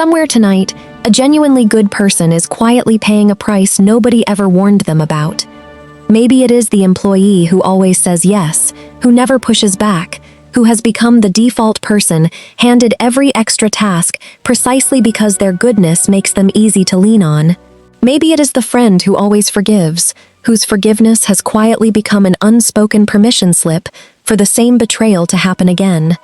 Somewhere tonight, a genuinely good person is quietly paying a price nobody ever warned them about. Maybe it is the employee who always says yes, who never pushes back, who has become the default person, handed every extra task precisely because their goodness makes them easy to lean on. Maybe it is the friend who always forgives, whose forgiveness has quietly become an unspoken permission slip for the same betrayal to happen again.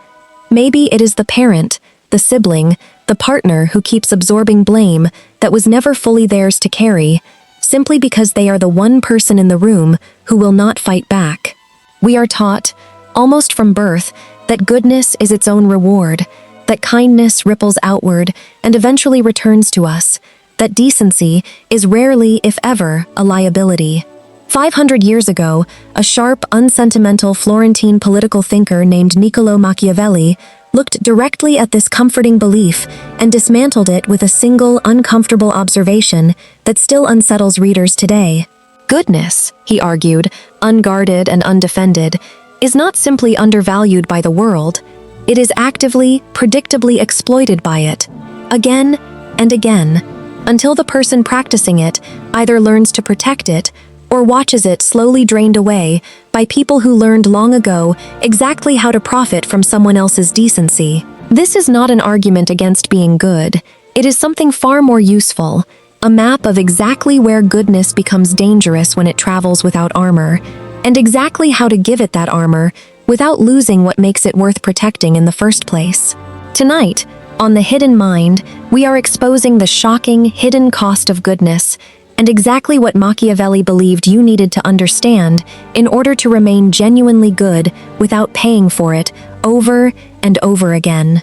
Maybe it is the parent, the sibling, the partner who keeps absorbing blame that was never fully theirs to carry, simply because they are the one person in the room who will not fight back. We are taught, almost from birth, that goodness is its own reward, that kindness ripples outward and eventually returns to us, that decency is rarely, if ever, a liability. 500 years ago, a sharp, unsentimental Florentine political thinker named Niccolò Machiavelli looked directly at this comforting belief and dismantled it with a single, uncomfortable observation that still unsettles readers today. Goodness, he argued, unguarded and undefended, is not simply undervalued by the world, it is actively, predictably exploited by it, again and again, until the person practicing it either learns to protect it or watches it slowly drained away by people who learned long ago exactly how to profit from someone else's decency. This is not an argument against being good. It is something far more useful, a map of exactly where goodness becomes dangerous when it travels without armor, and exactly how to give it that armor without losing what makes it worth protecting in the first place. Tonight, on The Hidden Mind, we are exposing the shocking, hidden cost of goodness, and exactly what Machiavelli believed you needed to understand in order to remain genuinely good without paying for it over and over again.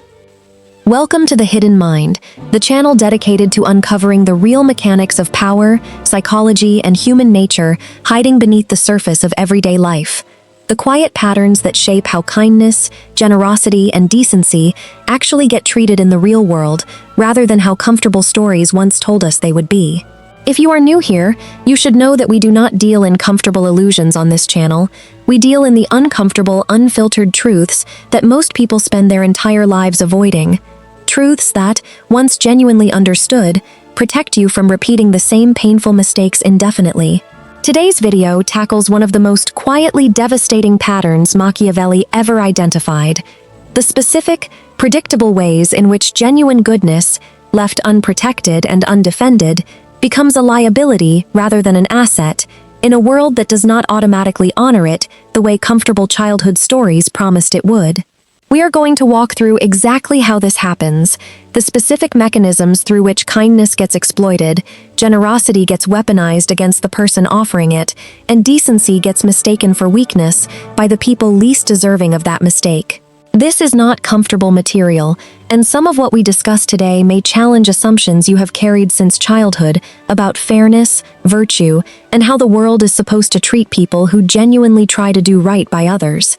Welcome to The Hidden Mind, the channel dedicated to uncovering the real mechanics of power, psychology, and human nature hiding beneath the surface of everyday life. The quiet patterns that shape how kindness, generosity, and decency actually get treated in the real world, rather than how comfortable stories once told us they would be. If you are new here, you should know that we do not deal in comfortable illusions on this channel. We deal in the uncomfortable, unfiltered truths that most people spend their entire lives avoiding. Truths that, once genuinely understood, protect you from repeating the same painful mistakes indefinitely. Today's video tackles one of the most quietly devastating patterns Machiavelli ever identified: the specific, predictable ways in which genuine goodness, left unprotected and undefended, becomes a liability rather than an asset in a world that does not automatically honor it the way comfortable childhood stories promised it would. We are going to walk through exactly how this happens, the specific mechanisms through which kindness gets exploited, generosity gets weaponized against the person offering it, and decency gets mistaken for weakness by the people least deserving of that mistake. This is not comfortable material, and some of what we discuss today may challenge assumptions you have carried since childhood about fairness, virtue, and how the world is supposed to treat people who genuinely try to do right by others.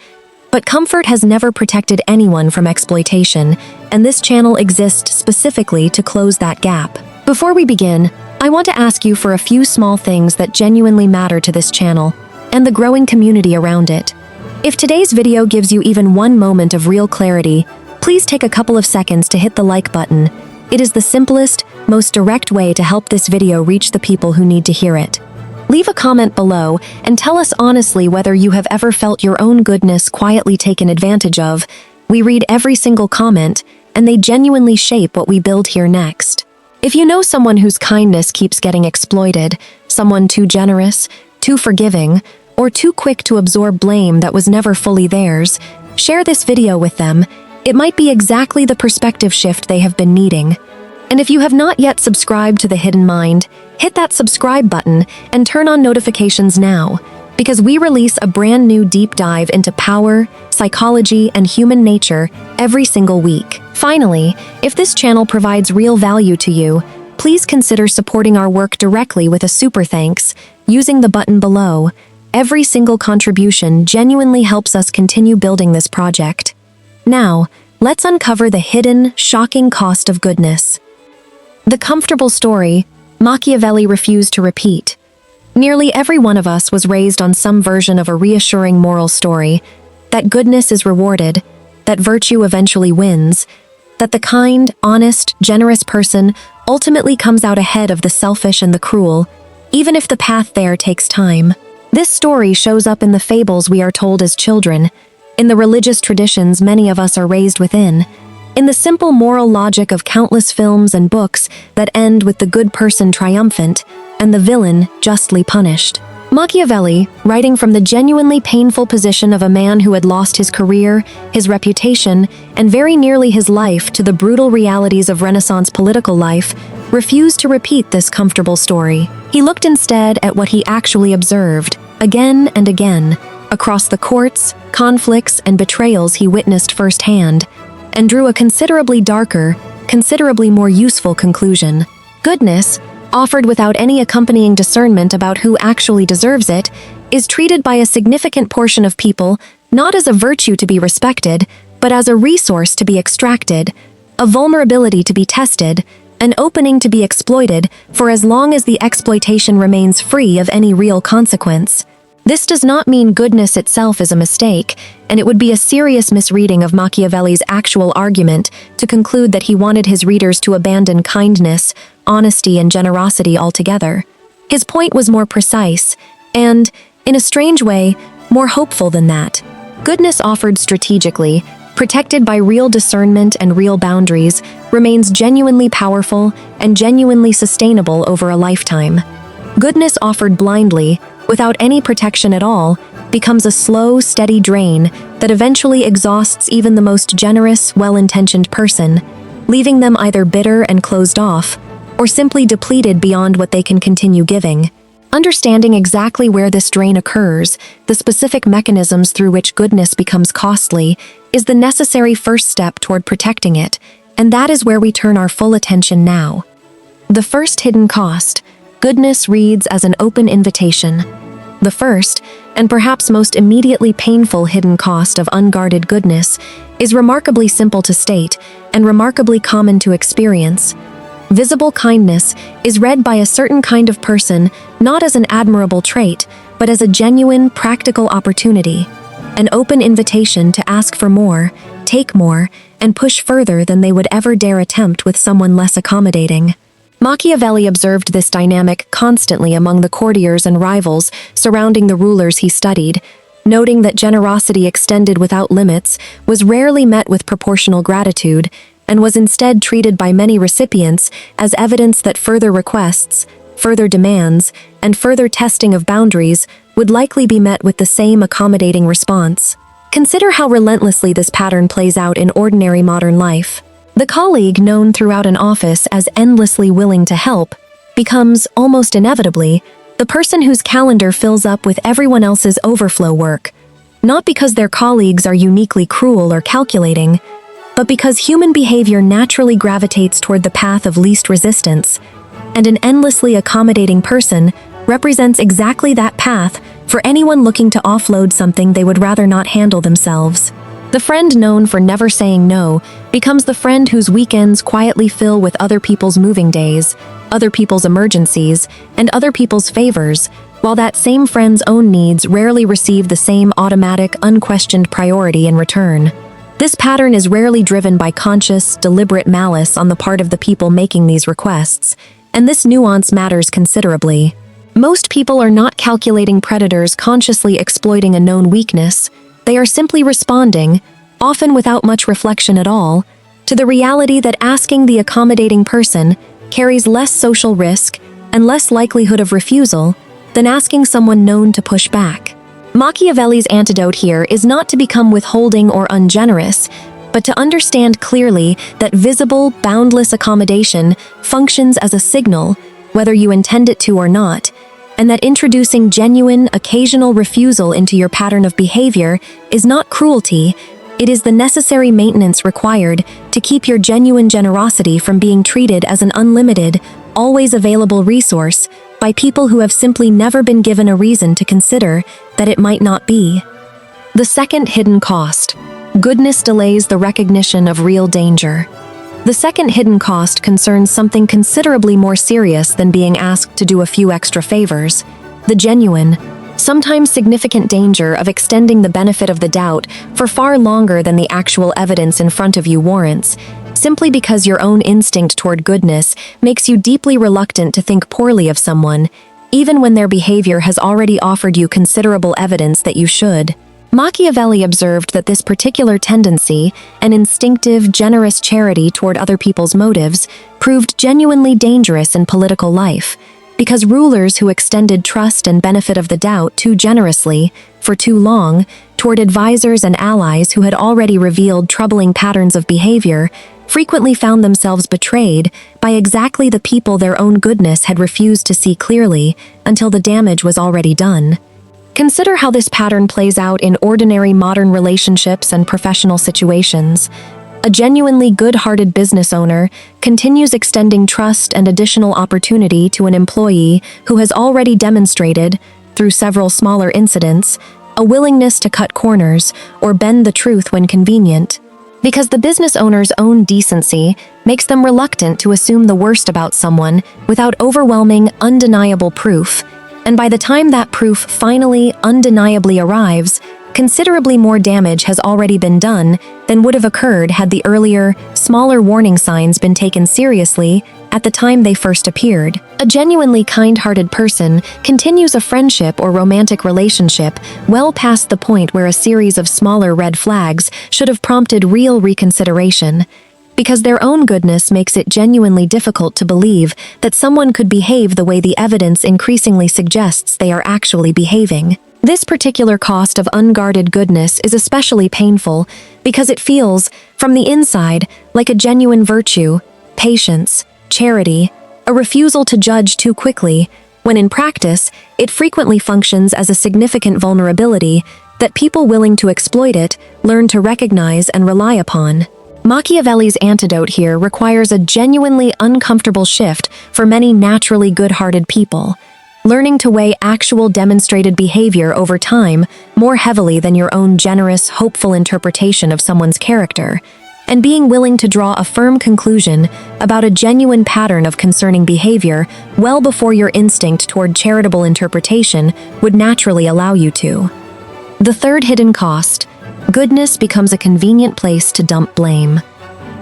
But comfort has never protected anyone from exploitation, and this channel exists specifically to close that gap. Before we begin, I want to ask you for a few small things that genuinely matter to this channel and the growing community around it. If today's video gives you even one moment of real clarity, please take a couple of seconds to hit the like button. It is the simplest, most direct way to help this video reach the people who need to hear it. Leave a comment below and tell us honestly whether you have ever felt your own goodness quietly taken advantage of. We read every single comment, and they genuinely shape what we build here next. If you know someone whose kindness keeps getting exploited, someone too generous, too forgiving, or too quick to absorb blame that was never fully theirs, share this video with them. It might be exactly the perspective shift they have been needing. And if you have not yet subscribed to The Hidden Mind, hit that subscribe button and turn on notifications now, because we release a brand new deep dive into power, psychology, and human nature every single week. Finally, if this channel provides real value to you, please consider supporting our work directly with a super thanks using the button below. Every single contribution genuinely helps us continue building this project. Now, let's uncover the hidden, shocking cost of goodness. The comfortable story Machiavelli refused to repeat. Nearly every one of us was raised on some version of a reassuring moral story, that goodness is rewarded, that virtue eventually wins, that the kind, honest, generous person ultimately comes out ahead of the selfish and the cruel, even if the path there takes time. This story shows up in the fables we are told as children, in the religious traditions many of us are raised within, in the simple moral logic of countless films and books that end with the good person triumphant and the villain justly punished. Machiavelli, writing from the genuinely painful position of a man who had lost his career, his reputation, and very nearly his life to the brutal realities of Renaissance political life, refused to repeat this comfortable story. He looked instead at what he actually observed, again and again, across the courts, conflicts, and betrayals he witnessed firsthand, and drew a considerably darker, considerably more useful conclusion. Goodness, offered without any accompanying discernment about who actually deserves it, is treated by a significant portion of people not as a virtue to be respected, but as a resource to be extracted, a vulnerability to be tested, an opening to be exploited for as long as the exploitation remains free of any real consequence. This does not mean goodness itself is a mistake, and it would be a serious misreading of Machiavelli's actual argument to conclude that he wanted his readers to abandon kindness, honesty, and generosity altogether. His point was more precise, and, in a strange way, more hopeful than that. Goodness offered strategically, protected by real discernment and real boundaries, remains genuinely powerful and genuinely sustainable over a lifetime. Goodness offered blindly, without any protection at all, becomes a slow, steady drain that eventually exhausts even the most generous, well-intentioned person, leaving them either bitter and closed off, or simply depleted beyond what they can continue giving. Understanding exactly where this drain occurs, the specific mechanisms through which goodness becomes costly, is the necessary first step toward protecting it, and that is where we turn our full attention now. The first hidden cost. Goodness reads as an open invitation. The first, and perhaps most immediately painful hidden cost of unguarded goodness, is remarkably simple to state and remarkably common to experience. Visible kindness is read by a certain kind of person not as an admirable trait, but as a genuine, practical opportunity, an open invitation to ask for more, take more, and push further than they would ever dare attempt with someone less accommodating. Machiavelli observed this dynamic constantly among the courtiers and rivals surrounding the rulers he studied, noting that generosity extended without limits was rarely met with proportional gratitude and was instead treated by many recipients as evidence that further requests, further demands, and further testing of boundaries would likely be met with the same accommodating response. Consider how relentlessly this pattern plays out in ordinary modern life. The colleague known throughout an office as endlessly willing to help becomes, almost inevitably, the person whose calendar fills up with everyone else's overflow work, not because their colleagues are uniquely cruel or calculating, but because human behavior naturally gravitates toward the path of least resistance, and an endlessly accommodating person represents exactly that path for anyone looking to offload something they would rather not handle themselves. The friend known for never saying no becomes the friend whose weekends quietly fill with other people's moving days, other people's emergencies, and other people's favors, while that same friend's own needs rarely receive the same automatic, unquestioned priority in return. This pattern is rarely driven by conscious, deliberate malice on the part of the people making these requests, and this nuance matters considerably. Most people are not calculating predators consciously exploiting a known weakness. They are simply responding, often without much reflection at all, to the reality that asking the accommodating person carries less social risk and less likelihood of refusal than asking someone known to push back. Machiavelli's antidote here is not to become withholding or ungenerous, but to understand clearly that visible, boundless accommodation functions as a signal, whether you intend it to or not, and that introducing genuine, occasional refusal into your pattern of behavior is not cruelty, it is the necessary maintenance required to keep your genuine generosity from being treated as an unlimited, always available resource by people who have simply never been given a reason to consider that it might not be. The second hidden cost. Goodness delays the recognition of real danger. The second hidden cost concerns something considerably more serious than being asked to do a few extra favors: the genuine, sometimes significant danger of extending the benefit of the doubt for far longer than the actual evidence in front of you warrants, simply because your own instinct toward goodness makes you deeply reluctant to think poorly of someone, even when their behavior has already offered you considerable evidence that you should. Machiavelli observed that this particular tendency, an instinctive, generous charity toward other people's motives, proved genuinely dangerous in political life, because rulers who extended trust and benefit of the doubt too generously, for too long, toward advisors and allies who had already revealed troubling patterns of behavior, frequently found themselves betrayed by exactly the people their own goodness had refused to see clearly until the damage was already done. Consider how this pattern plays out in ordinary modern relationships and professional situations. A genuinely good-hearted business owner continues extending trust and additional opportunity to an employee who has already demonstrated, through several smaller incidents, a willingness to cut corners or bend the truth when convenient, because the business owner's own decency makes them reluctant to assume the worst about someone without overwhelming, undeniable proof. And by the time that proof finally, undeniably arrives, considerably more damage has already been done than would have occurred had the earlier, smaller warning signs been taken seriously at the time they first appeared. A genuinely kind-hearted person continues a friendship or romantic relationship well past the point where a series of smaller red flags should have prompted real reconsideration, because their own goodness makes it genuinely difficult to believe that someone could behave the way the evidence increasingly suggests they are actually behaving. This particular cost of unguarded goodness is especially painful because it feels, from the inside, like a genuine virtue, patience, charity, a refusal to judge too quickly, when in practice, it frequently functions as a significant vulnerability that people willing to exploit it learn to recognize and rely upon. Machiavelli's antidote here requires a genuinely uncomfortable shift for many naturally good-hearted people, learning to weigh actual demonstrated behavior over time more heavily than your own generous, hopeful interpretation of someone's character, and being willing to draw a firm conclusion about a genuine pattern of concerning behavior well before your instinct toward charitable interpretation would naturally allow you to. The third hidden cost: goodness becomes a convenient place to dump blame.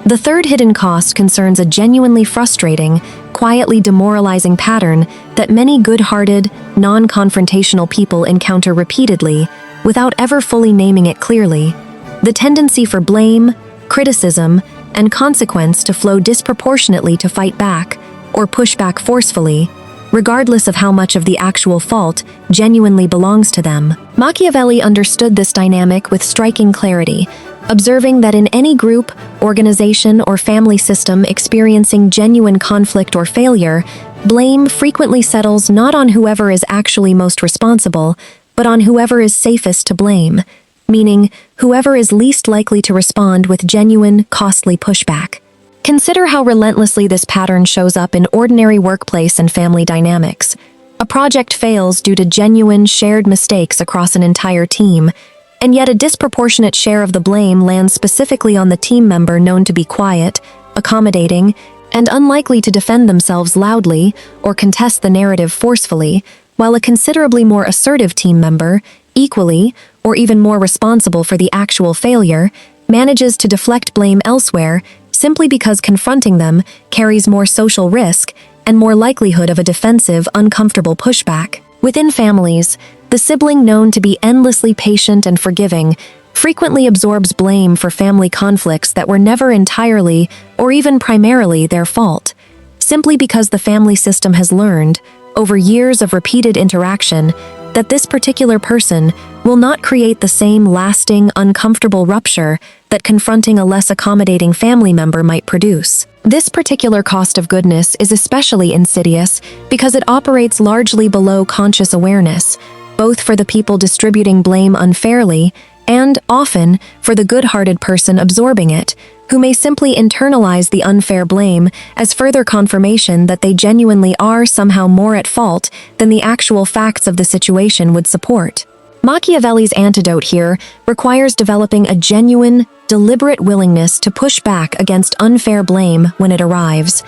The third hidden cost concerns a genuinely frustrating, quietly demoralizing pattern that many good-hearted, non-confrontational people encounter repeatedly without ever fully naming it clearly: the tendency for blame, criticism, and consequence to flow disproportionately to fight back or push back forcefully, regardless of how much of the actual fault genuinely belongs to them. Machiavelli understood this dynamic with striking clarity, observing that in any group, organization, or family system experiencing genuine conflict or failure, blame frequently settles not on whoever is actually most responsible, but on whoever is safest to blame, meaning whoever is least likely to respond with genuine, costly pushback. Consider how relentlessly this pattern shows up in ordinary workplace and family dynamics. A project fails due to genuine, shared mistakes across an entire team, and yet a disproportionate share of the blame lands specifically on the team member known to be quiet, accommodating, and unlikely to defend themselves loudly or contest the narrative forcefully, while a considerably more assertive team member, equally, or even more responsible for the actual failure, manages to deflect blame elsewhere simply because confronting them carries more social risk and more likelihood of a defensive, uncomfortable pushback. Within families, the sibling known to be endlessly patient and forgiving frequently absorbs blame for family conflicts that were never entirely or even primarily their fault, simply because the family system has learned, over years of repeated interaction, that this particular person will not create the same lasting, uncomfortable rupture that confronting a less accommodating family member might produce. This particular cost of goodness is especially insidious because it operates largely below conscious awareness, both for the people distributing blame unfairly and, often, for the good-hearted person absorbing it, who may simply internalize the unfair blame as further confirmation that they genuinely are somehow more at fault than the actual facts of the situation would support. Machiavelli's antidote here requires developing a genuine, deliberate willingness to push back against unfair blame when it arrives,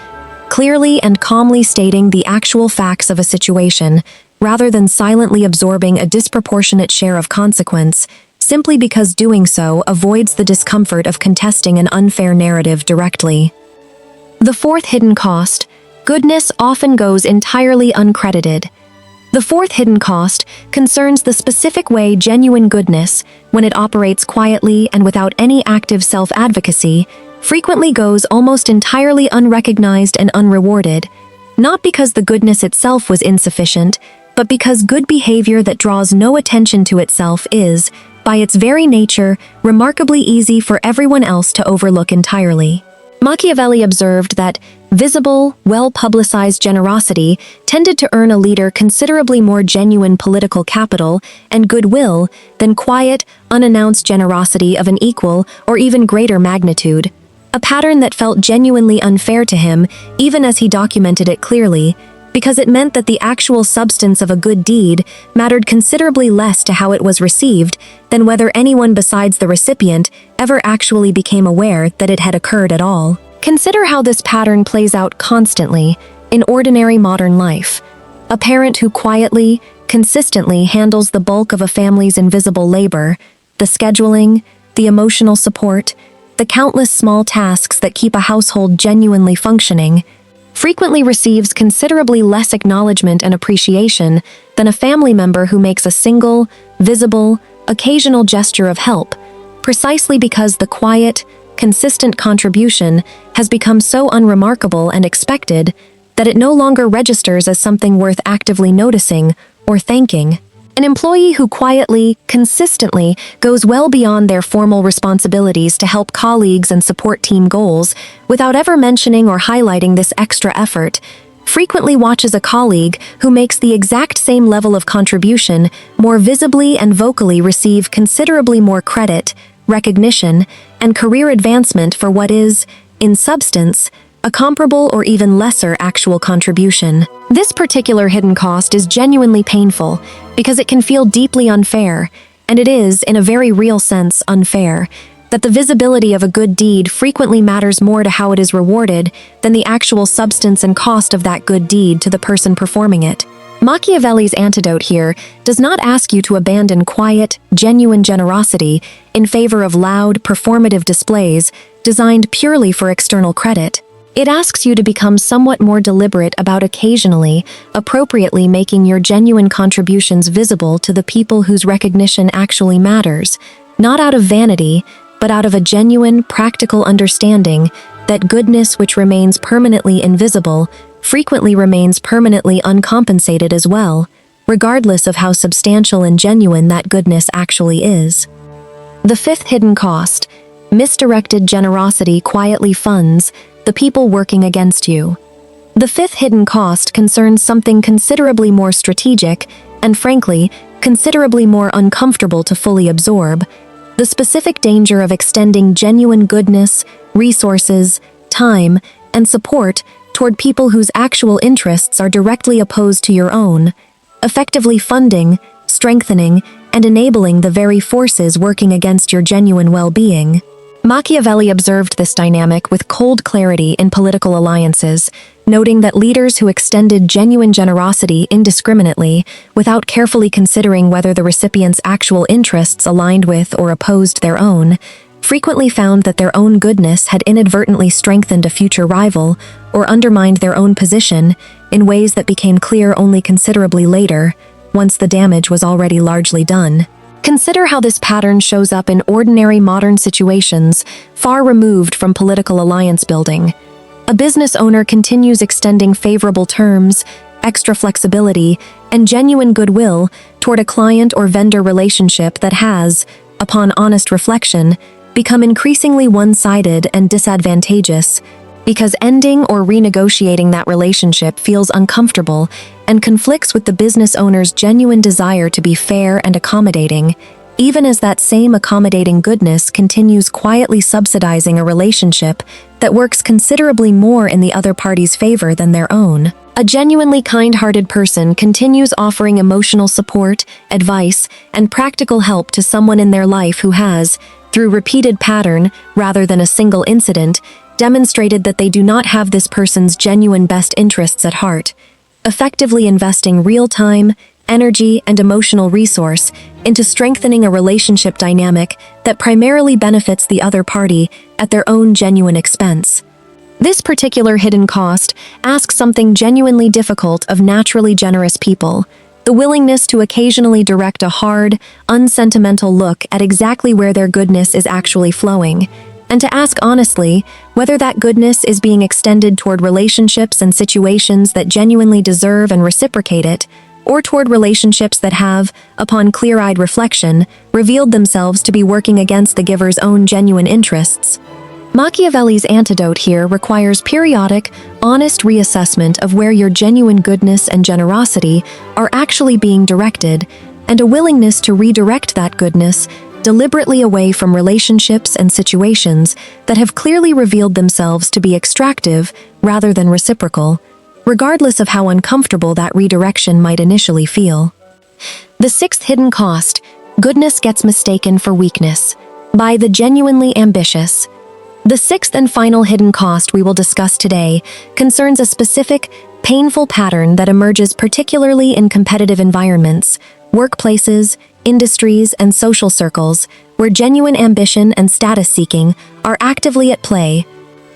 clearly and calmly stating the actual facts of a situation, rather than silently absorbing a disproportionate share of consequence, simply because doing so avoids the discomfort of contesting an unfair narrative directly. The fourth hidden cost: goodness often goes entirely uncredited. The fourth hidden cost concerns the specific way genuine goodness, when it operates quietly and without any active self-advocacy, frequently goes almost entirely unrecognized and unrewarded, not because the goodness itself was insufficient, but because good behavior that draws no attention to itself is, by its very nature, remarkably easy for everyone else to overlook entirely. Machiavelli observed that visible, well-publicized generosity tended to earn a leader considerably more genuine political capital and goodwill than quiet, unannounced generosity of an equal or even greater magnitude, a pattern that felt genuinely unfair to him even as he documented it clearly, because it meant that the actual substance of a good deed mattered considerably less to how it was received than whether anyone besides the recipient ever actually became aware that it had occurred at all. Consider how this pattern plays out constantly in ordinary modern life. A parent who quietly, consistently handles the bulk of a family's invisible labor, the scheduling, the emotional support, the countless small tasks that keep a household genuinely functioning, frequently receives considerably less acknowledgement and appreciation than a family member who makes a single, visible, occasional gesture of help, precisely because the quiet, consistent contribution has become so unremarkable and expected that it no longer registers as something worth actively noticing or thanking. An employee who quietly, consistently goes well beyond their formal responsibilities to help colleagues and support team goals without ever mentioning or highlighting this extra effort, frequently watches a colleague who makes the exact same level of contribution more visibly and vocally receive considerably more credit, recognition, and career advancement for what is, in substance, a comparable or even lesser actual contribution. This particular hidden cost is genuinely painful because it can feel deeply unfair, and it is, in a very real sense, unfair, that the visibility of a good deed frequently matters more to how it is rewarded than the actual substance and cost of that good deed to the person performing it. Machiavelli's antidote here does not ask you to abandon quiet, genuine generosity in favor of loud, performative displays designed purely for external credit. It asks you to become somewhat more deliberate about occasionally, appropriately making your genuine contributions visible to the people whose recognition actually matters, not out of vanity, but out of a genuine, practical understanding that goodness which remains permanently invisible frequently remains permanently uncompensated as well, regardless of how substantial and genuine that goodness actually is. The fifth hidden cost: misdirected generosity quietly funds the people working against you. The fifth hidden cost concerns something considerably more strategic and, frankly, considerably more uncomfortable to fully absorb: the specific danger of extending genuine goodness, resources, time, and support toward people whose actual interests are directly opposed to your own, effectively funding, strengthening, and enabling the very forces working against your genuine well-being. Machiavelli observed this dynamic with cold clarity in political alliances, noting that leaders who extended genuine generosity indiscriminately, without carefully considering whether the recipient's actual interests aligned with or opposed their own, frequently found that their own goodness had inadvertently strengthened a future rival or undermined their own position in ways that became clear only considerably later, once the damage was already largely done. Consider how this pattern shows up in ordinary modern situations far removed from political alliance building. A business owner continues extending favorable terms, extra flexibility, and genuine goodwill toward a client or vendor relationship that has, upon honest reflection, become increasingly one-sided and disadvantageous, because ending or renegotiating that relationship feels uncomfortable and conflicts with the business owner's genuine desire to be fair and accommodating, even as that same accommodating goodness continues quietly subsidizing a relationship that works considerably more in the other party's favor than their own. A genuinely kind-hearted person continues offering emotional support, advice, and practical help to someone in their life who has, through repeated pattern rather than a single incident, demonstrated that they do not have this person's genuine best interests at heart, effectively investing real time, energy, and emotional resource into strengthening a relationship dynamic that primarily benefits the other party at their own genuine expense. This particular hidden cost asks something genuinely difficult of naturally generous people: the willingness to occasionally direct a hard, unsentimental look at exactly where their goodness is actually flowing, and to ask honestly whether that goodness is being extended toward relationships and situations that genuinely deserve and reciprocate it, or toward relationships that have, upon clear-eyed reflection, revealed themselves to be working against the giver's own genuine interests. Machiavelli's antidote here requires periodic, honest reassessment of where your genuine goodness and generosity are actually being directed, and a willingness to redirect that goodness deliberately away from relationships and situations that have clearly revealed themselves to be extractive rather than reciprocal, regardless of how uncomfortable that redirection might initially feel. The sixth hidden cost: goodness gets mistaken for weakness, by the genuinely ambitious. The sixth and final hidden cost we will discuss today concerns a specific, painful pattern that emerges particularly in competitive environments, workplaces, industries, and social circles where genuine ambition and status-seeking are actively at play.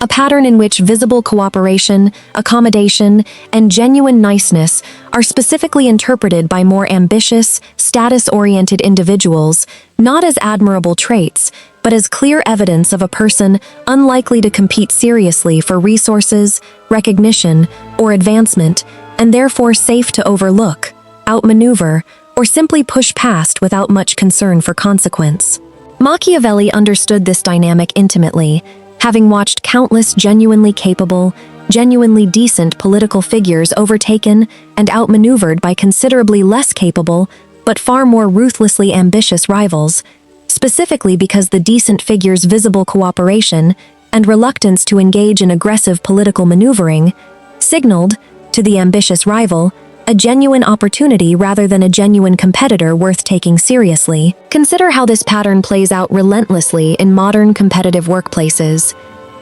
A pattern in which visible cooperation, accommodation, and genuine niceness are specifically interpreted by more ambitious, status-oriented individuals, not as admirable traits, but as clear evidence of a person unlikely to compete seriously for resources, recognition, or advancement, and therefore safe to overlook, outmaneuver, or simply push past without much concern for consequence. Machiavelli understood this dynamic intimately, having watched countless genuinely capable, genuinely decent political figures overtaken and outmaneuvered by considerably less capable, but far more ruthlessly ambitious rivals, specifically because the decent figure's visible cooperation and reluctance to engage in aggressive political maneuvering signaled, to the ambitious rival, a genuine opportunity rather than a genuine competitor worth taking seriously. Consider how this pattern plays out relentlessly in modern competitive workplaces.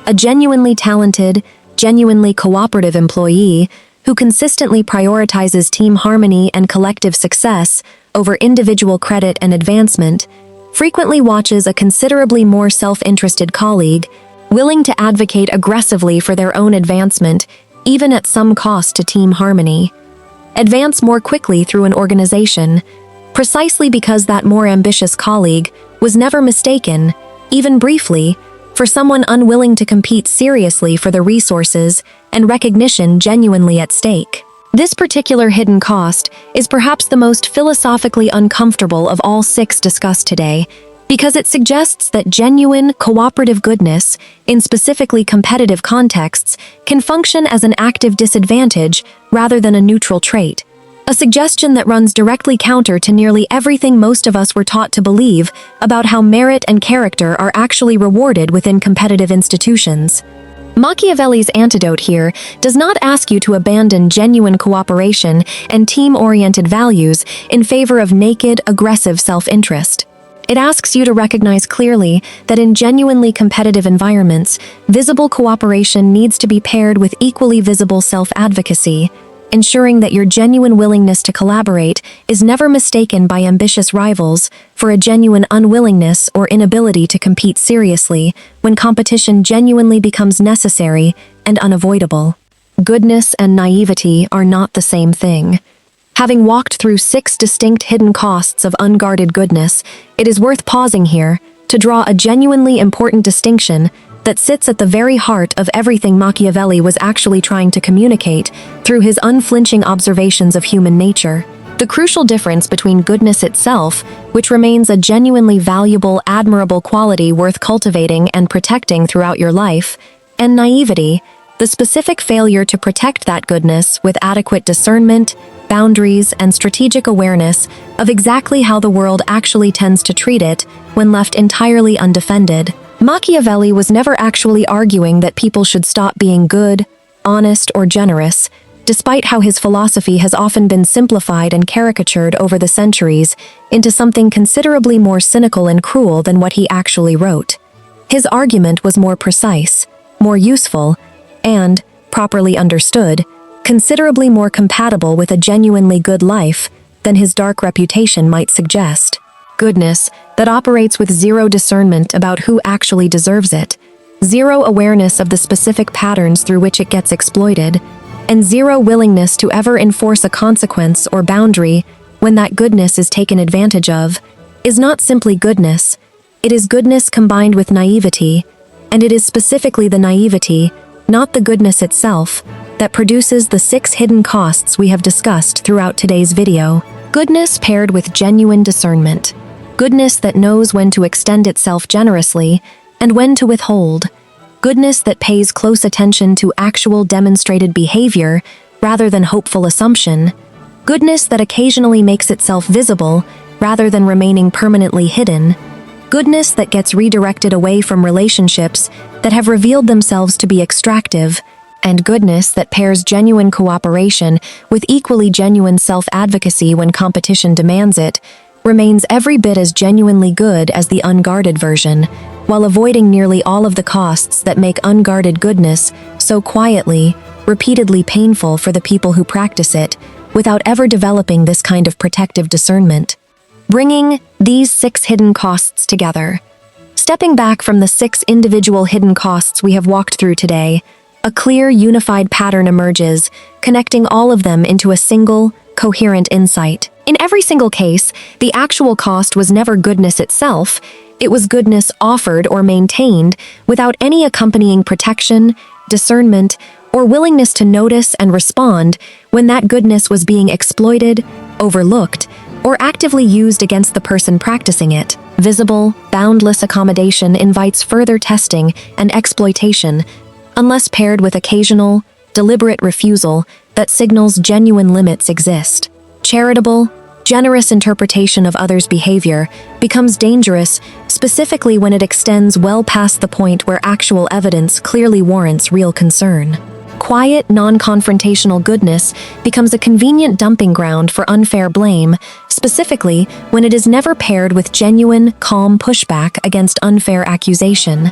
A genuinely talented, genuinely cooperative employee who consistently prioritizes team harmony and collective success over individual credit and advancement frequently watches a considerably more self-interested colleague, willing to advocate aggressively for their own advancement, even at some cost to team harmony, advance more quickly through an organization, precisely because that more ambitious colleague was never mistaken, even briefly, for someone unwilling to compete seriously for the resources and recognition genuinely at stake. This particular hidden cost is perhaps the most philosophically uncomfortable of all six discussed today, because it suggests that genuine, cooperative goodness, in specifically competitive contexts, can function as an active disadvantage rather than a neutral trait. A suggestion that runs directly counter to nearly everything most of us were taught to believe about how merit and character are actually rewarded within competitive institutions. Machiavelli's antidote here does not ask you to abandon genuine cooperation and team-oriented values in favor of naked, aggressive self-interest. It asks you to recognize clearly that in genuinely competitive environments, visible cooperation needs to be paired with equally visible self-advocacy, ensuring that your genuine willingness to collaborate is never mistaken by ambitious rivals for a genuine unwillingness or inability to compete seriously when competition genuinely becomes necessary and unavoidable. Goodness and naivety are not the same thing. Having walked through 6 distinct hidden costs of unguarded goodness, it is worth pausing here to draw a genuinely important distinction that sits at the very heart of everything Machiavelli was actually trying to communicate through his unflinching observations of human nature. The crucial difference between goodness itself, which remains a genuinely valuable, admirable quality worth cultivating and protecting throughout your life, and naivety, the specific failure to protect that goodness with adequate discernment, boundaries, and strategic awareness of exactly how the world actually tends to treat it when left entirely undefended. Machiavelli was never actually arguing that people should stop being good, honest, or generous, despite how his philosophy has often been simplified and caricatured over the centuries into something considerably more cynical and cruel than what he actually wrote. His argument was more precise, more useful, and, properly understood, considerably more compatible with a genuinely good life than his dark reputation might suggest. Goodness that operates with zero discernment about who actually deserves it, zero awareness of the specific patterns through which it gets exploited, and zero willingness to ever enforce a consequence or boundary when that goodness is taken advantage of, is not simply goodness. It is goodness combined with naivety, and it is specifically the naivety, not the goodness itself, that produces the 6 hidden costs we have discussed throughout today's video. Goodness paired with genuine discernment. Goodness that knows when to extend itself generously and when to withhold. Goodness that pays close attention to actual demonstrated behavior rather than hopeful assumption. Goodness that occasionally makes itself visible rather than remaining permanently hidden. Goodness that gets redirected away from relationships that have revealed themselves to be extractive. And goodness that pairs genuine cooperation with equally genuine self-advocacy when competition demands it, remains every bit as genuinely good as the unguarded version, while avoiding nearly all of the costs that make unguarded goodness so quietly, repeatedly painful for the people who practice it, without ever developing this kind of protective discernment. Bringing these 6 hidden costs together. Stepping back from the 6 individual hidden costs we have walked through today, a clear, unified pattern emerges, connecting all of them into a single, coherent insight. In every single case, the actual cost was never goodness itself. It was goodness offered or maintained without any accompanying protection, discernment, or willingness to notice and respond when that goodness was being exploited, overlooked, or actively used against the person practicing it. Visible, boundless accommodation invites further testing and exploitation, unless paired with occasional, deliberate refusal that signals genuine limits exist. Charitable, generous interpretation of others' behavior becomes dangerous, specifically when it extends well past the point where actual evidence clearly warrants real concern. Quiet, non-confrontational goodness becomes a convenient dumping ground for unfair blame, specifically when it is never paired with genuine, calm pushback against unfair accusation.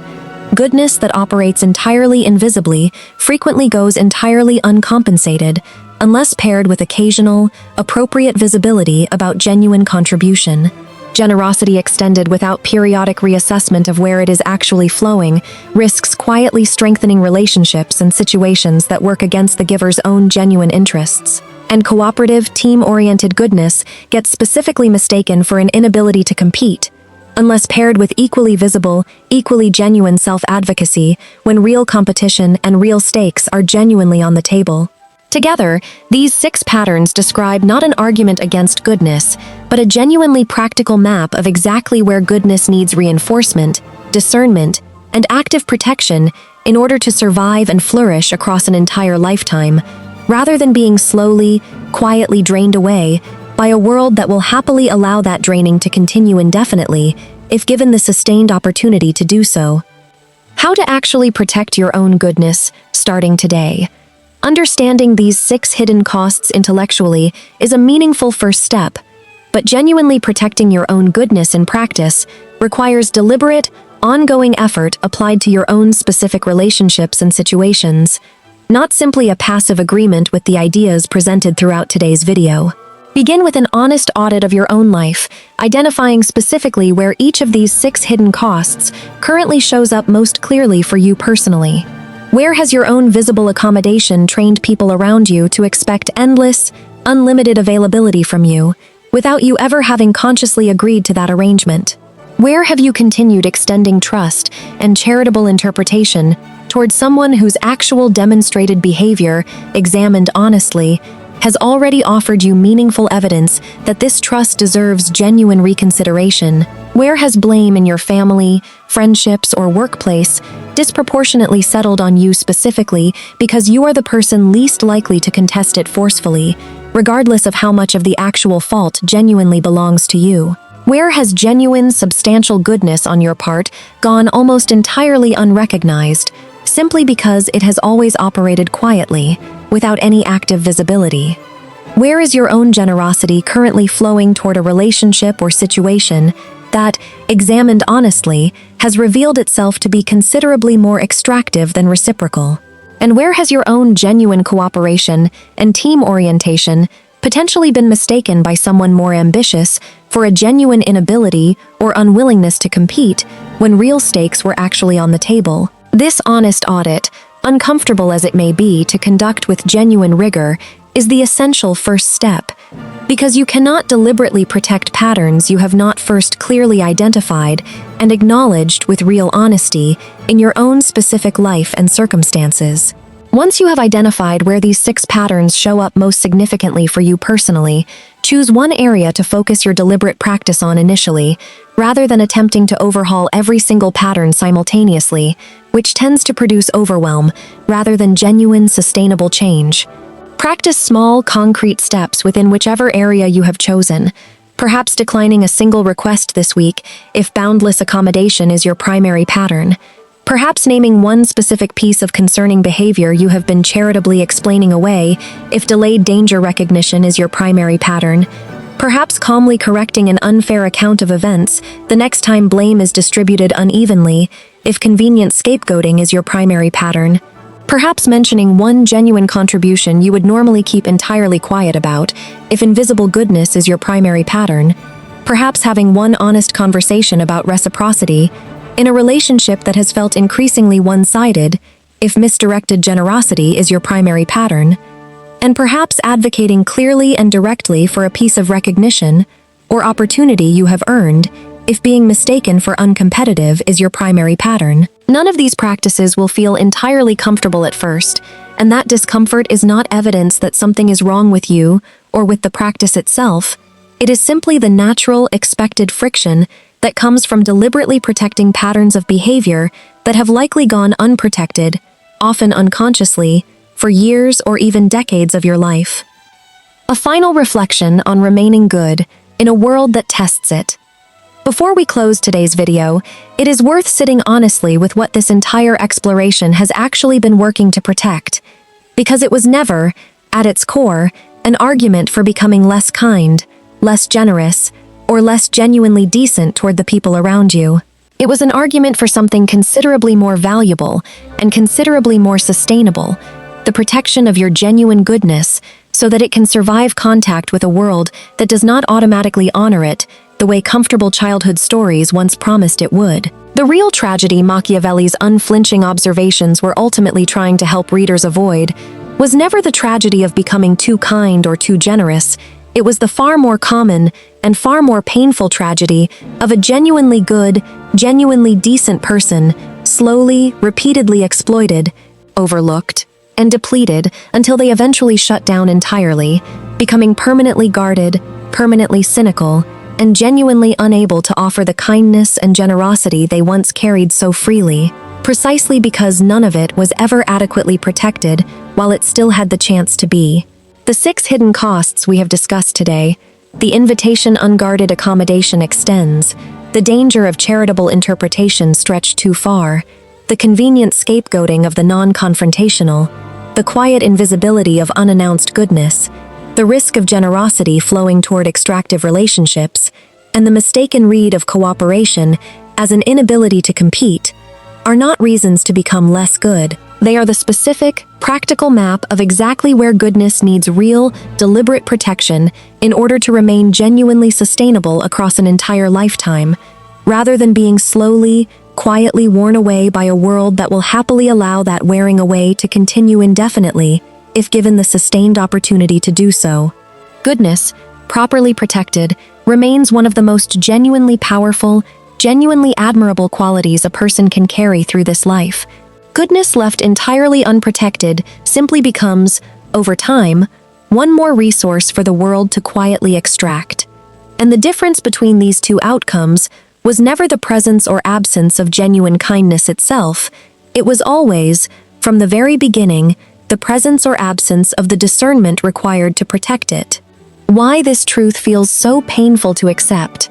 Goodness that operates entirely invisibly frequently goes entirely uncompensated, unless paired with occasional, appropriate visibility about genuine contribution. Generosity extended without periodic reassessment of where it is actually flowing risks quietly strengthening relationships and situations that work against the giver's own genuine interests. And cooperative, team-oriented goodness gets specifically mistaken for an inability to compete, unless paired with equally visible, equally genuine self-advocacy when real competition and real stakes are genuinely on the table. Together, these 6 patterns describe not an argument against goodness, but a genuinely practical map of exactly where goodness needs reinforcement, discernment, and active protection in order to survive and flourish across an entire lifetime, rather than being slowly, quietly drained away by a world that will happily allow that draining to continue indefinitely if given the sustained opportunity to do so. How to actually protect your own goodness, starting today. Understanding these 6 hidden costs intellectually is a meaningful first step, but genuinely protecting your own goodness in practice requires deliberate, ongoing effort applied to your own specific relationships and situations, not simply a passive agreement with the ideas presented throughout today's video. Begin with an honest audit of your own life, identifying specifically where each of these 6 hidden costs currently shows up most clearly for you personally. Where has your own visible accommodation trained people around you to expect endless, unlimited availability from you, without you ever having consciously agreed to that arrangement? Where have you continued extending trust and charitable interpretation toward someone whose actual demonstrated behavior, examined honestly, has already offered you meaningful evidence that this trust deserves genuine reconsideration? Where has blame in your family, friendships, or workplace disproportionately settled on you specifically because you are the person least likely to contest it forcefully, regardless of how much of the actual fault genuinely belongs to you? Where has genuine, substantial goodness on your part gone almost entirely unrecognized, simply because it has always operated quietly, without any active visibility? Where is your own generosity currently flowing toward a relationship or situation that, examined honestly, has revealed itself to be considerably more extractive than reciprocal? And where has your own genuine cooperation and team orientation potentially been mistaken by someone more ambitious for a genuine inability or unwillingness to compete when real stakes were actually on the table. This honest audit, uncomfortable as it may be to conduct with genuine rigor, is the essential first step, because you cannot deliberately protect patterns you have not first clearly identified and acknowledged with real honesty in your own specific life and circumstances. Once you have identified where these 6 patterns show up most significantly for you personally, choose one area to focus your deliberate practice on initially, rather than attempting to overhaul every single pattern simultaneously, which tends to produce overwhelm rather than genuine, sustainable change. Practice small, concrete steps within whichever area you have chosen, perhaps declining a single request this week if boundless accommodation is your primary pattern. Perhaps naming one specific piece of concerning behavior you have been charitably explaining away if delayed danger recognition is your primary pattern. Perhaps calmly correcting an unfair account of events the next time blame is distributed unevenly if convenient scapegoating is your primary pattern. Perhaps mentioning one genuine contribution you would normally keep entirely quiet about if invisible goodness is your primary pattern. Perhaps having one honest conversation about reciprocity in a relationship that has felt increasingly one-sided if misdirected generosity is your primary pattern. And perhaps advocating clearly and directly for a piece of recognition or opportunity you have earned if being mistaken for uncompetitive is your primary pattern. None of these practices will feel entirely comfortable at first, and that discomfort is not evidence that something is wrong with you or with the practice itself. It is simply the natural, expected friction that comes from deliberately protecting patterns of behavior that have likely gone unprotected, often unconsciously, for years or even decades of your life. A final reflection on remaining good in a world that tests it. Before we close today's video, it is worth sitting honestly with what this entire exploration has actually been working to protect, because it was never, at its core, an argument for becoming less kind, less generous, or less genuinely decent toward the people around you. It was an argument for something considerably more valuable and considerably more sustainable, the protection of your genuine goodness so that it can survive contact with a world that does not automatically honor it the way comfortable childhood stories once promised it would. The real tragedy Machiavelli's unflinching observations were ultimately trying to help readers avoid was never the tragedy of becoming too kind or too generous. It was the far more common and far more painful tragedy of a genuinely good, genuinely decent person slowly, repeatedly exploited, overlooked, and depleted until they eventually shut down entirely, becoming permanently guarded, permanently cynical, and genuinely unable to offer the kindness and generosity they once carried so freely, precisely because none of it was ever adequately protected while it still had the chance to be. The 6 hidden costs we have discussed today, the invitation unguarded accommodation extends, the danger of charitable interpretation stretched too far, the convenient scapegoating of the non-confrontational, the quiet invisibility of unannounced goodness, the risk of generosity flowing toward extractive relationships, and the mistaken read of cooperation as an inability to compete, are not reasons to become less good. They are the specific, practical map of exactly where goodness needs real, deliberate protection in order to remain genuinely sustainable across an entire lifetime, rather than being slowly, quietly worn away by a world that will happily allow that wearing away to continue indefinitely, if given the sustained opportunity to do so. Goodness, properly protected, remains one of the most genuinely powerful, genuinely admirable qualities a person can carry through this life. Goodness left entirely unprotected simply becomes, over time, one more resource for the world to quietly extract. And the difference between these two outcomes was never the presence or absence of genuine kindness itself. It was always, from the very beginning, the presence or absence of the discernment required to protect it. Why this truth feels so painful to accept.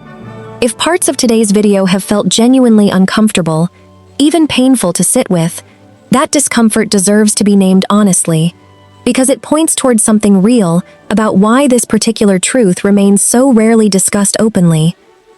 If parts of today's video have felt genuinely uncomfortable, even painful to sit with, that discomfort deserves to be named honestly, because it points towards something real about why this particular truth remains so rarely discussed openly,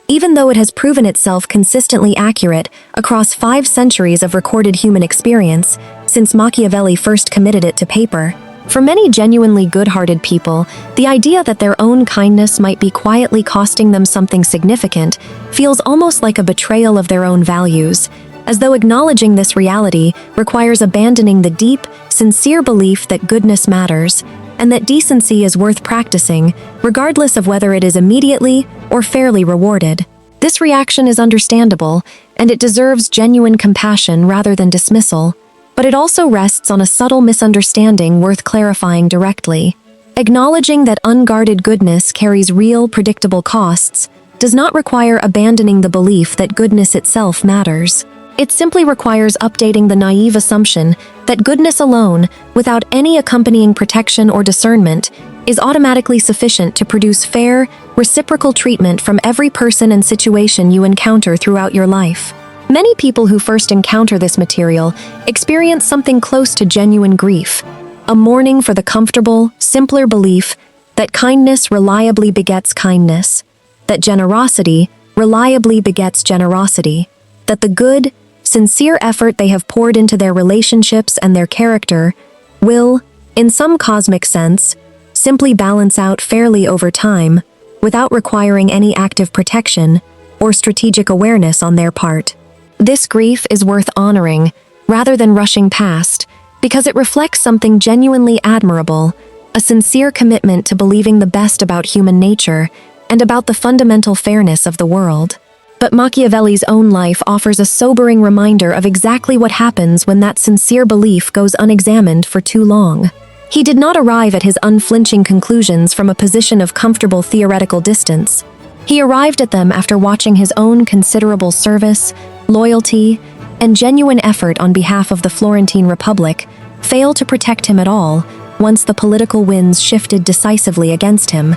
even though it has proven itself consistently accurate across 5 centuries of recorded human experience since Machiavelli first committed it to paper. For many genuinely good-hearted people, the idea that their own kindness might be quietly costing them something significant feels almost like a betrayal of their own values, as though acknowledging this reality requires abandoning the deep, sincere belief that goodness matters, and that decency is worth practicing, regardless of whether it is immediately or fairly rewarded. This reaction is understandable, and it deserves genuine compassion rather than dismissal, but it also rests on a subtle misunderstanding worth clarifying directly. Acknowledging that unguarded goodness carries real, predictable costs does not require abandoning the belief that goodness itself matters. It simply requires updating the naive assumption that goodness alone, without any accompanying protection or discernment, is automatically sufficient to produce fair, reciprocal treatment from every person and situation you encounter throughout your life. Many people who first encounter this material experience something close to genuine grief, a mourning for the comfortable, simpler belief that kindness reliably begets kindness, that generosity reliably begets generosity, that the good, sincere effort they have poured into their relationships and their character will, in some cosmic sense, simply balance out fairly over time without requiring any active protection or strategic awareness on their part. This grief is worth honoring rather than rushing past because it reflects something genuinely admirable, a sincere commitment to believing the best about human nature and about the fundamental fairness of the world. But Machiavelli's own life offers a sobering reminder of exactly what happens when that sincere belief goes unexamined for too long. He did not arrive at his unflinching conclusions from a position of comfortable theoretical distance. He arrived at them after watching his own considerable service, loyalty, and genuine effort on behalf of the Florentine Republic fail to protect him at all once the political winds shifted decisively against him,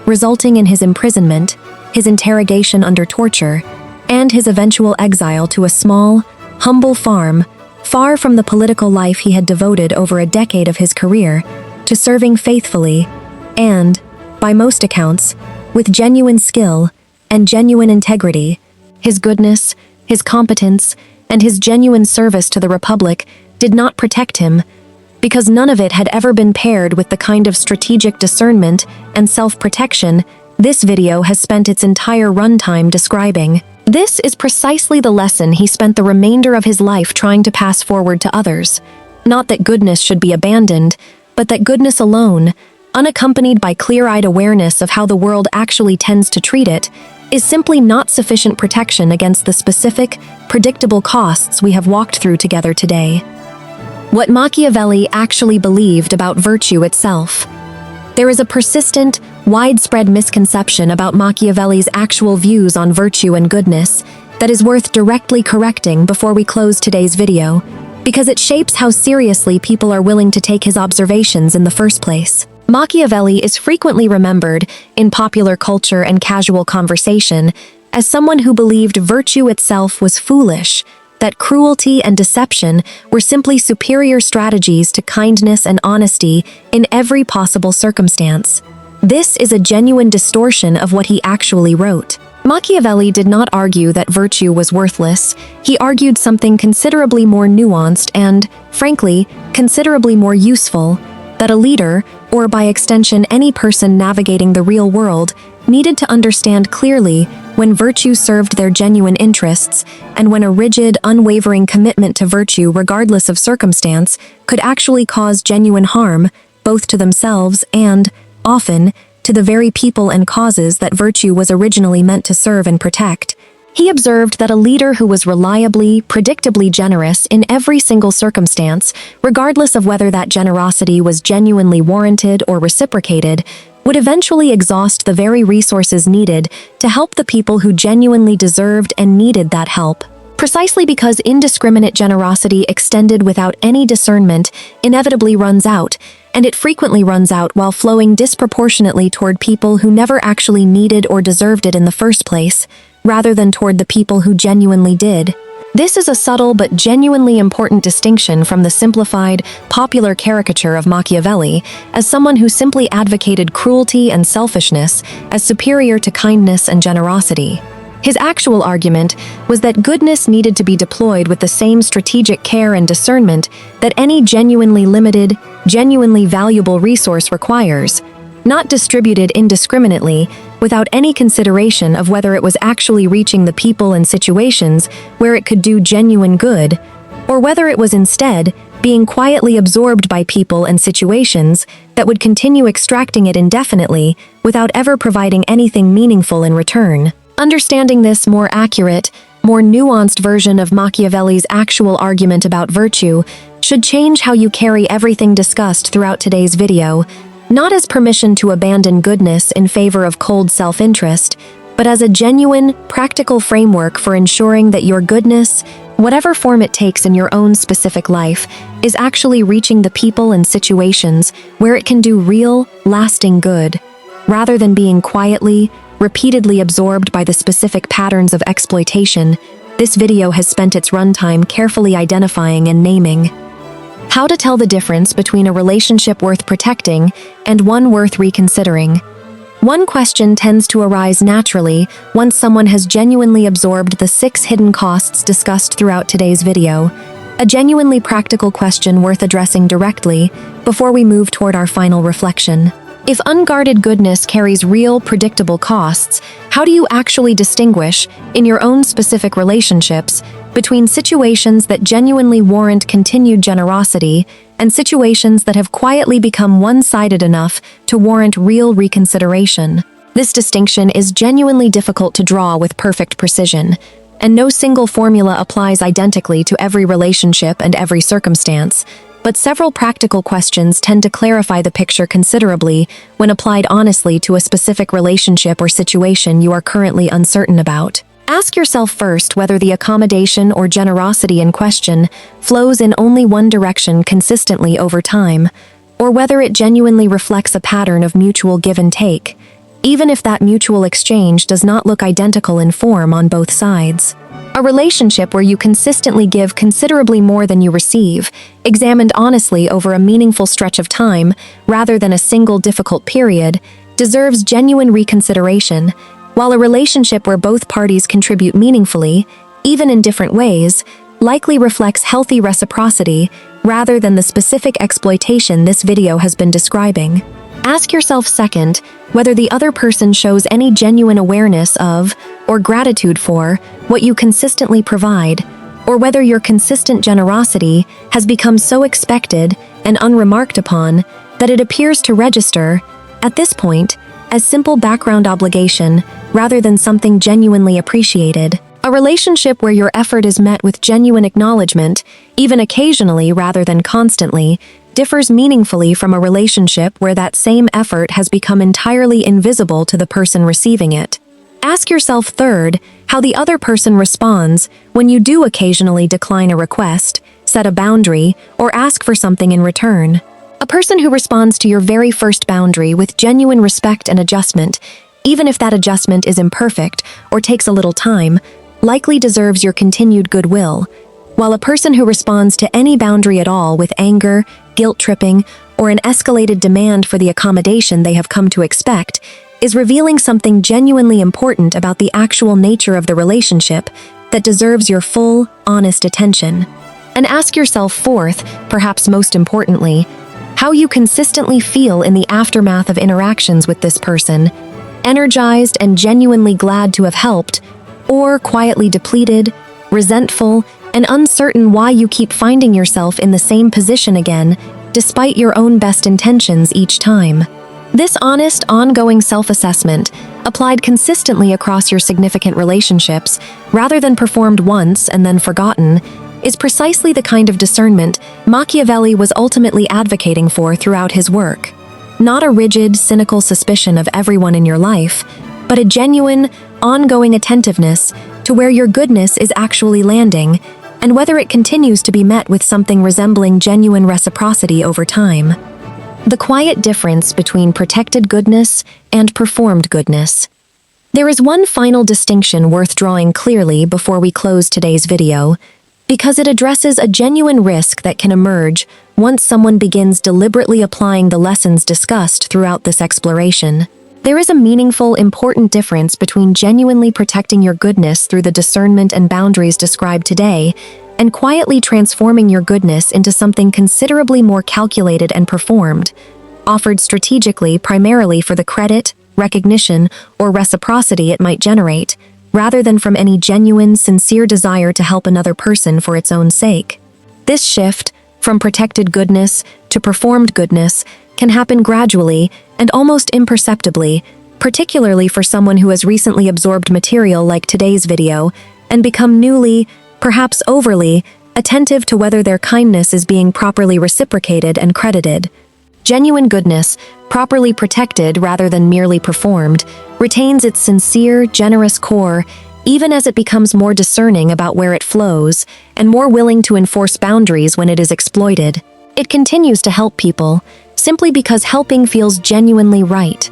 resulting in his imprisonment, his interrogation under torture, and his eventual exile to a small, humble farm far from the political life he had devoted over a decade of his career to serving faithfully and, by most accounts, with genuine skill and genuine integrity. His goodness, his competence, and his genuine service to the Republic did not protect him, because none of it had ever been paired with the kind of strategic discernment and self-protection this video has spent its entire runtime describing. This is precisely the lesson he spent the remainder of his life trying to pass forward to others. Not that goodness should be abandoned, but that goodness alone, unaccompanied by clear-eyed awareness of how the world actually tends to treat it, is simply not sufficient protection against the specific, predictable costs we have walked through together today. What Machiavelli actually believed about virtue itself. There is a persistent, widespread misconception about Machiavelli's actual views on virtue and goodness that is worth directly correcting before we close today's video, because it shapes how seriously people are willing to take his observations in the first place. Machiavelli is frequently remembered in popular culture and casual conversation as someone who believed virtue itself was foolish, that cruelty and deception were simply superior strategies to kindness and honesty in every possible circumstance. This is a genuine distortion of what he actually wrote. Machiavelli did not argue that virtue was worthless. He argued something considerably more nuanced and, frankly, considerably more useful, that a leader, or by extension any person navigating the real world, needed to understand clearly when virtue served their genuine interests and when a rigid, unwavering commitment to virtue regardless of circumstance could actually cause genuine harm, both to themselves and, often, to the very people and causes that virtue was originally meant to serve and protect. He observed that a leader who was reliably, predictably generous in every single circumstance, regardless of whether that generosity was genuinely warranted or reciprocated, would eventually exhaust the very resources needed to help the people who genuinely deserved and needed that help. Precisely because indiscriminate generosity extended without any discernment inevitably runs out, and it frequently runs out while flowing disproportionately toward people who never actually needed or deserved it in the first place, rather than toward the people who genuinely did. This is a subtle but genuinely important distinction from the simplified, popular caricature of Machiavelli as someone who simply advocated cruelty and selfishness as superior to kindness and generosity. His actual argument was that goodness needed to be deployed with the same strategic care and discernment that any genuinely limited, genuinely valuable resource requires, not distributed indiscriminately without any consideration of whether it was actually reaching the people and situations where it could do genuine good, or whether it was instead being quietly absorbed by people and situations that would continue extracting it indefinitely without ever providing anything meaningful in return. Understanding this more accurate, more nuanced version of Machiavelli's actual argument about virtue should change how you carry everything discussed throughout today's video, not as permission to abandon goodness in favor of cold self-interest, but as a genuine, practical framework for ensuring that your goodness, whatever form it takes in your own specific life, is actually reaching the people and situations where it can do real, lasting good, rather than being quietly, repeatedly absorbed by the specific patterns of exploitation. This video has spent its runtime carefully identifying and naming. How to tell the difference between a relationship worth protecting and one worth reconsidering. One question tends to arise naturally once someone has genuinely absorbed the 6 hidden costs discussed throughout today's video. A genuinely practical question worth addressing directly before we move toward our final reflection. If unguarded goodness carries real, predictable costs, how do you actually distinguish, in your own specific relationships, between situations that genuinely warrant continued generosity and situations that have quietly become one-sided enough to warrant real reconsideration? This distinction is genuinely difficult to draw with perfect precision, and no single formula applies identically to every relationship and every circumstance. But several practical questions tend to clarify the picture considerably when applied honestly to a specific relationship or situation you are currently uncertain about. Ask yourself first whether the accommodation or generosity in question flows in only one direction consistently over time, or whether it genuinely reflects a pattern of mutual give and take, even if that mutual exchange does not look identical in form on both sides. A relationship where you consistently give considerably more than you receive, examined honestly over a meaningful stretch of time rather than a single difficult period, deserves genuine reconsideration, while a relationship where both parties contribute meaningfully, even in different ways, likely reflects healthy reciprocity rather than the specific exploitation this video has been describing. Ask yourself second whether the other person shows any genuine awareness of or gratitude for what you consistently provide, or whether your consistent generosity has become so expected and unremarked upon that it appears to register, at this point, as simple background obligation rather than something genuinely appreciated. A relationship where your effort is met with genuine acknowledgement, even occasionally rather than constantly, differs meaningfully from a relationship where that same effort has become entirely invisible to the person receiving it. Ask yourself third how the other person responds when you do occasionally decline a request, set a boundary, or ask for something in return. A person who responds to your very first boundary with genuine respect and adjustment, even if that adjustment is imperfect or takes a little time, likely deserves your continued goodwill, while a person who responds to any boundary at all with anger, guilt-tripping, or an escalated demand for the accommodation they have come to expect is revealing something genuinely important about the actual nature of the relationship that deserves your full, honest attention. And ask yourself fourth, perhaps most importantly, how you consistently feel in the aftermath of interactions with this person, energized and genuinely glad to have helped, or quietly depleted, resentful, and uncertain why you keep finding yourself in the same position again, despite your own best intentions each time. This honest, ongoing self-assessment, applied consistently across your significant relationships, rather than performed once and then forgotten, is precisely the kind of discernment Machiavelli was ultimately advocating for throughout his work. Not a rigid, cynical suspicion of everyone in your life, but a genuine, ongoing attentiveness to where your goodness is actually landing, and whether it continues to be met with something resembling genuine reciprocity over time. The quiet difference between protected goodness and performed goodness. There is one final distinction worth drawing clearly before we close today's video, because it addresses a genuine risk that can emerge once someone begins deliberately applying the lessons discussed throughout this exploration. There is a meaningful, important difference between genuinely protecting your goodness through the discernment and boundaries described today and quietly transforming your goodness into something considerably more calculated and performed, offered strategically primarily for the credit, recognition, or reciprocity it might generate, rather than from any genuine, sincere desire to help another person for its own sake. This shift, from protected goodness to performed goodness, can happen gradually and almost imperceptibly, particularly for someone who has recently absorbed material like today's video and become newly, perhaps overly, attentive to whether their kindness is being properly reciprocated and credited. Genuine goodness, properly protected rather than merely performed, retains its sincere, generous core even as it becomes more discerning about where it flows and more willing to enforce boundaries when it is exploited. It continues to help people, simply because helping feels genuinely right,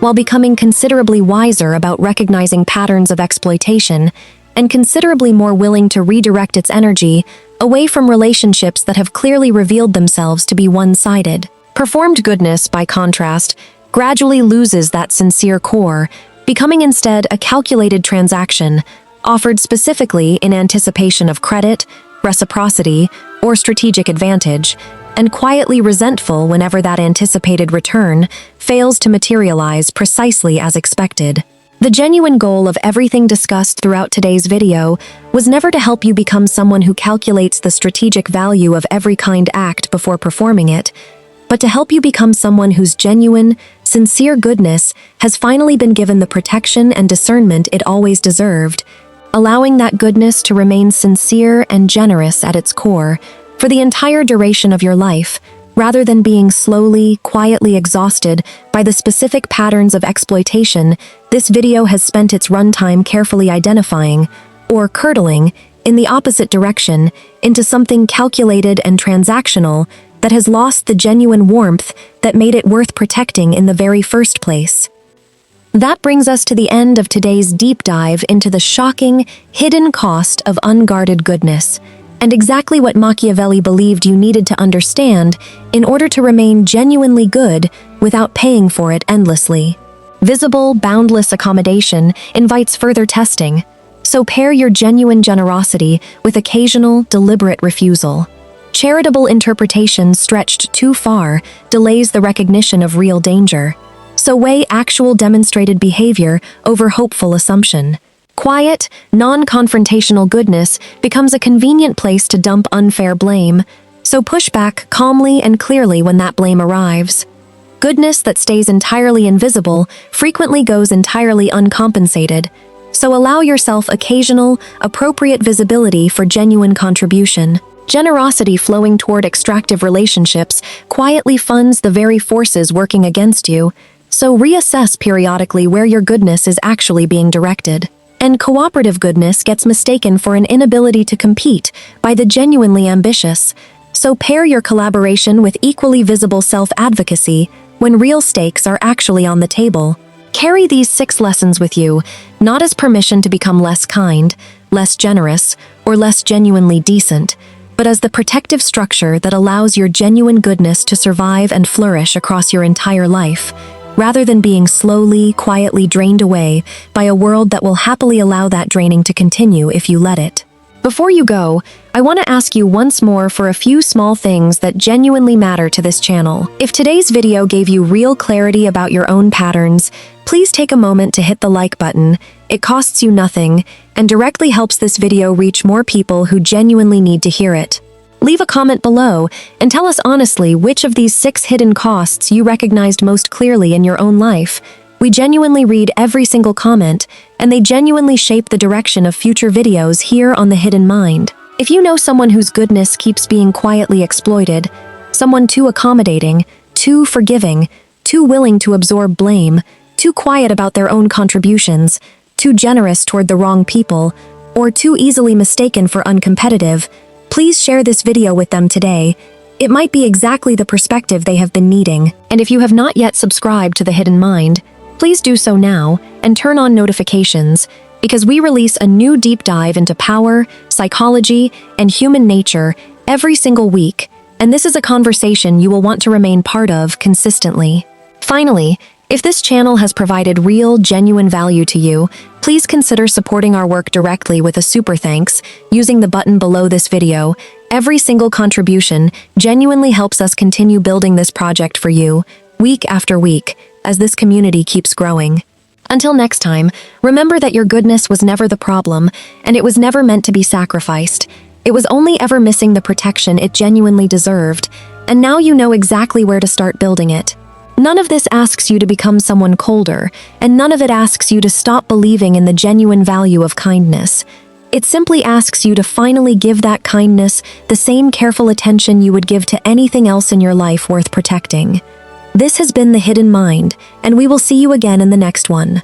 while becoming considerably wiser about recognizing patterns of exploitation and considerably more willing to redirect its energy away from relationships that have clearly revealed themselves to be one-sided. Performed goodness, by contrast, gradually loses that sincere core, becoming instead a calculated transaction, offered specifically in anticipation of credit, reciprocity, or strategic advantage, and quietly resentful whenever that anticipated return fails to materialize precisely as expected. The genuine goal of everything discussed throughout today's video was never to help you become someone who calculates the strategic value of every kind act before performing it, but to help you become someone whose genuine, sincere goodness has finally been given the protection and discernment it always deserved, allowing that goodness to remain sincere and generous at its core for the entire duration of your life, rather than being slowly, quietly exhausted by the specific patterns of exploitation this video has spent its runtime carefully identifying, or curdling, in the opposite direction, into something calculated and transactional that has lost the genuine warmth that made it worth protecting in the very first place. That brings us to the end of today's deep dive into the shocking, hidden cost of unguarded goodness, and exactly what Machiavelli believed you needed to understand in order to remain genuinely good without paying for it endlessly. Visible, boundless accommodation invites further testing, so pair your genuine generosity with occasional, deliberate refusal. Charitable interpretation stretched too far delays the recognition of real danger, so weigh actual demonstrated behavior over hopeful assumption. Quiet, non-confrontational goodness becomes a convenient place to dump unfair blame, so push back calmly and clearly when that blame arrives. Goodness that stays entirely invisible frequently goes entirely uncompensated, so allow yourself occasional, appropriate visibility for genuine contribution. Generosity flowing toward extractive relationships quietly funds the very forces working against you, so reassess periodically where your goodness is actually being directed. And cooperative goodness gets mistaken for an inability to compete by the genuinely ambitious, so pair your collaboration with equally visible self-advocacy when real stakes are actually on the table. Carry these 6 lessons with you, not as permission to become less kind, less generous, or less genuinely decent, but as the protective structure that allows your genuine goodness to survive and flourish across your entire life, rather than being slowly, quietly drained away by a world that will happily allow that draining to continue if you let it. Before you go, I want to ask you once more for a few small things that genuinely matter to this channel. If today's video gave you real clarity about your own patterns, please take a moment to hit the like button. It costs you nothing and directly helps this video reach more people who genuinely need to hear it. Leave a comment below and tell us honestly which of these 6 hidden costs you recognized most clearly in your own life. We genuinely read every single comment, and they genuinely shape the direction of future videos here on The Hidden Mind. If you know someone whose goodness keeps being quietly exploited, someone too accommodating, too forgiving, too willing to absorb blame, too quiet about their own contributions, too generous toward the wrong people, or too easily mistaken for uncompetitive, please share this video with them today. It might be exactly the perspective they have been needing. And if you have not yet subscribed to The Hidden Mind, please do so now and turn on notifications, because we release a new deep dive into power, psychology, and human nature every single week, and this is a conversation you will want to remain part of consistently. Finally, If this channel has provided real, genuine value to you, please consider supporting our work directly with a super thanks using the button below this video. Every single contribution genuinely helps us continue building this project for you, week after week, as this community keeps growing. Until next time, remember that your goodness was never the problem, and it was never meant to be sacrificed. It was only ever missing the protection it genuinely deserved, and now you know exactly where to start building it. None of this asks you to become someone colder, and none of it asks you to stop believing in the genuine value of kindness. It simply asks you to finally give that kindness the same careful attention you would give to anything else in your life worth protecting. This has been The Hidden Mind, and we will see you again in the next one.